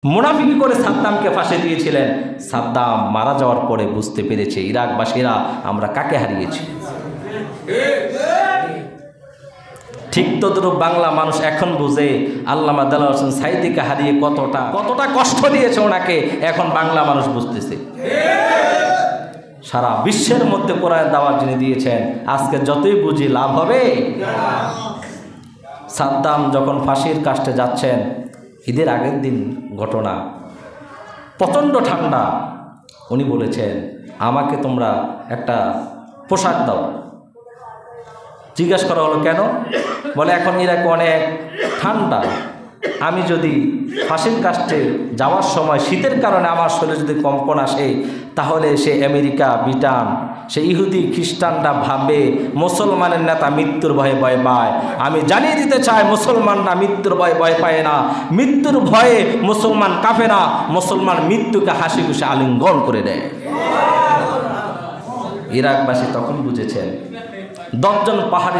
মুনাফিকি করে সাদ্দামকে ফাঁসি দিয়েছিলেন। সাদ্দাম মারা যাওয়ার পরে বুঝতে পেরেছে ইরাকবাসীরা আমরা কাকে হারিয়েছি। ঠিক তদ্রূপ বাংলা মানুষ এখন বুঝে আল্লামা দেলোয়ার হোসেন সাঈদীকে হারিয়ে কতটা কষ্ট দিয়েছে ওনাকে, এখন বাংলা মানুষ বুঝতেছে। সারা বিশ্বের মধ্যে কোরআনের দাওয়াত যিনি দিয়েছেন, আজকে যতই বুঝি লাভ হবে। সাদ্দাম যখন ফাঁসির কাস্টে যাচ্ছেন, ঈদের আগের দিন ঘটনা, প্রচণ্ড ঠান্ডা। উনি বলেছেন আমাকে তোমরা একটা পোশাক দাও। জিজ্ঞাসা করা হলো কেন? বলে এখন ইরাকে অনেক ঠান্ডা, আমি যদি ফাঁসির কাস্টে যাওয়ার সময় শীতের কারণে আমার শরীরে যদি কম্পন আসে, তাহলে সে আমেরিকা, ব্রিটেন, সে ইহুদি খ্রিস্টানরা ভাববে মুসলমানের নেতা মৃত্যুর ভয়ে ভয় পায়। আমি জানিয়ে দিতে চাই মুসলমানরা মৃত্যুর ভয়ে ভয় পায় না, মৃত্যুর ভয়ে মুসলমান কাঁপে না, মুসলমান মৃত্যুকে হাসি খুশি আলিঙ্গন করে দেয়। ইরাকবাসী তখন বুঝেছেন 10 জন পাহাড়ি